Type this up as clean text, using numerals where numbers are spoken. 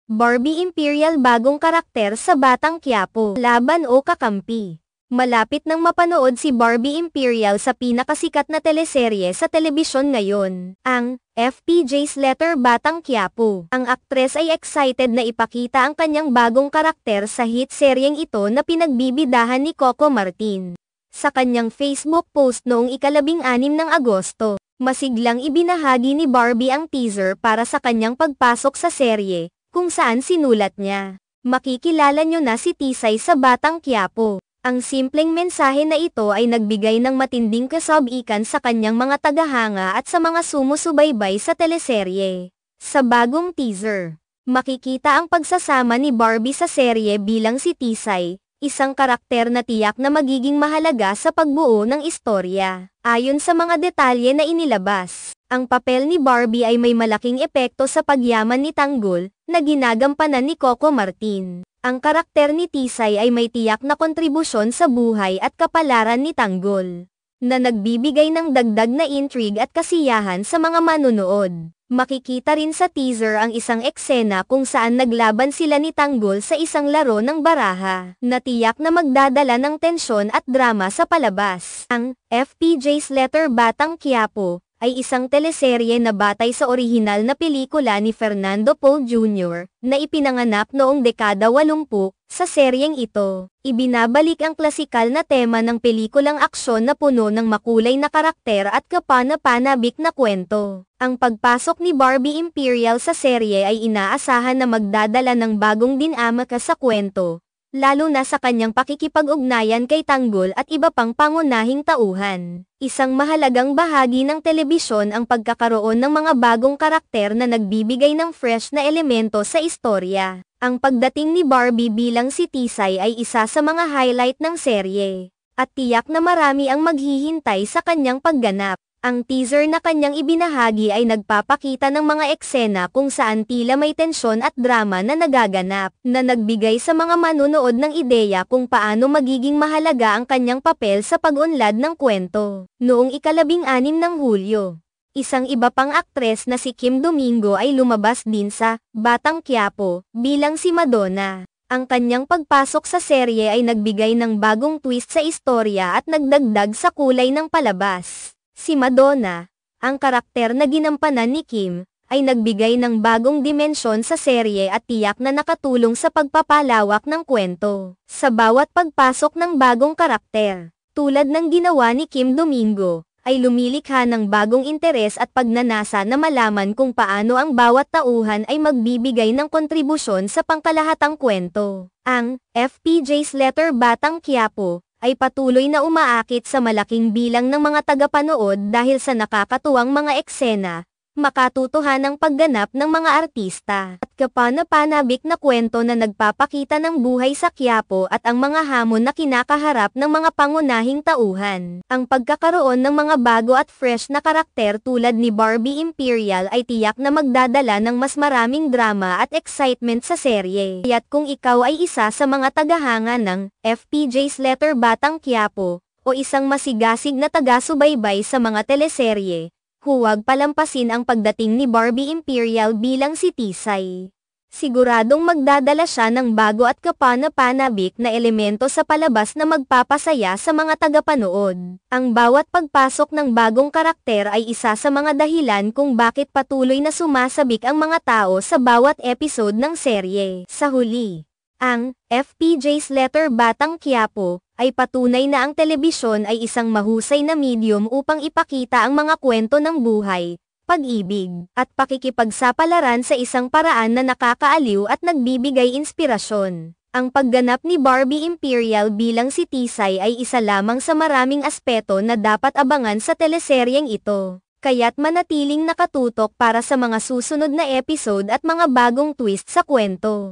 Barbie Imperial bagong karakter sa Batang Quiapo. Laban o kakampi? Malapit nang mapanood si Barbie Imperial sa pinakasikat na teleserye sa telebisyon ngayon, ang FPJ's Letter Batang Quiapo. Ang aktres ay excited na ipakita ang kanyang bagong karakter sa hit seryeng ito na pinagbibidahan ni Coco Martin. Sa kanyang Facebook post noong ika-16 ng Agosto, masiglang ibinahagi ni Barbie ang teaser para sa kanyang pagpasok sa serye, kung saan sinulat niya, "Makikilala nyo na si Tisay sa Batang Quiapo." Ang simpleng mensahe na ito ay nagbigay ng matinding kasabikan sa kanyang mga tagahanga at sa mga sumusubaybay sa teleserye. Sa bagong teaser, makikita ang pagsasama ni Barbie sa serye bilang si Tisay, isang karakter na tiyak na magiging mahalaga sa pagbuo ng istorya. Ayon sa mga detalye na inilabas, ang papel ni Barbie ay may malaking epekto sa pagyaman ni Tanggol, na ginagampanan ni Coco Martin. Ang karakter ni Tisay ay may tiyak na kontribusyon sa buhay at kapalaran ni Tanggol, na nagbibigay ng dagdag na intrigue at kasiyahan sa mga manunood. Makikita rin sa teaser ang isang eksena kung saan naglaban sila ni Tanggol sa isang laro ng baraha, na tiyak na magdadala ng tensyon at drama sa palabas. Ang FPJ's Letter Batang Quiapo ay isang teleserye na batay sa orihinal na pelikula ni Fernando Poe Jr. na ipinanganap noong dekada 80. Sa seryeng ito, ibinabalik ang klasikal na tema ng pelikulang aksyon na puno ng makulay na karakter at kapana-panabik na kwento. Ang pagpasok ni Barbie Imperial sa serye ay inaasahan na magdadala ng bagong dinamika sa kwento, lalo na sa kanyang pakikipag-ugnayan kay Tanggol at iba pang pangunahing tauhan. Isang mahalagang bahagi ng telebisyon ang pagkakaroon ng mga bagong karakter na nagbibigay ng fresh na elemento sa istorya. Ang pagdating ni Barbie bilang si Tisay ay isa sa mga highlight ng serye, at tiyak na marami ang maghihintay sa kanyang pagganap. Ang teaser na kanyang ibinahagi ay nagpapakita ng mga eksena kung saan tila may tensyon at drama na nagaganap, na nagbigay sa mga manunood ng ideya kung paano magiging mahalaga ang kanyang papel sa pag-unlad ng kwento. Noong ika-16 ng Hulyo, isang iba pang aktres na si Kim Domingo ay lumabas din sa Batang Quiapo bilang si Madonna. Ang kanyang pagpasok sa serye ay nagbigay ng bagong twist sa istorya at nagdagdag sa kulay ng palabas. Si Madonna, ang karakter na ginampanan ni Kim, ay nagbigay ng bagong dimensyon sa serye at tiyak na nakatulong sa pagpapalawak ng kwento. Sa bawat pagpasok ng bagong karakter, tulad ng ginawa ni Kim Domingo, ay lumilikha ng bagong interes at pagnanasa na malaman kung paano ang bawat tauhan ay magbibigay ng kontribusyon sa pangkalahatang kwento. Ang FPJ's Letter Batang Quiapo ay patuloy na umaakit sa malaking bilang ng mga tagapanood dahil sa nakakatuwang mga eksena, makatotohanang pagganap ng mga artista, at kapana-panabik na kwento na nagpapakita ng buhay sa Quiapo at ang mga hamon na kinakaharap ng mga pangunahing tauhan. Ang pagkakaroon ng mga bago at fresh na karakter tulad ni Barbie Imperial ay tiyak na magdadala ng mas maraming drama at excitement sa serye. Kaya't kung ikaw ay isa sa mga tagahanga ng FPJ's Letter Batang Quiapo, o isang masigasig na taga-subaybay sa mga teleserye, huwag palampasin ang pagdating ni Barbie Imperial bilang si Tisay. Siguradong magdadala siya ng bago at kapana-panabik na elemento sa palabas na magpapasaya sa mga tagapanood. Ang bawat pagpasok ng bagong karakter ay isa sa mga dahilan kung bakit patuloy na sumasabik ang mga tao sa bawat episode ng serye. Sa huli, ang FPJ's Letter Batang Quiapo ay patunay na ang telebisyon ay isang mahusay na medium upang ipakita ang mga kwento ng buhay, pag-ibig, at pakikipagsapalaran sa isang paraan na nakakaaliw at nagbibigay inspirasyon. Ang pagganap ni Barbie Imperial bilang si Tisay ay isa lamang sa maraming aspeto na dapat abangan sa teleseryeng ito. Kaya't manatiling nakatutok para sa mga susunod na episode at mga bagong twist sa kwento.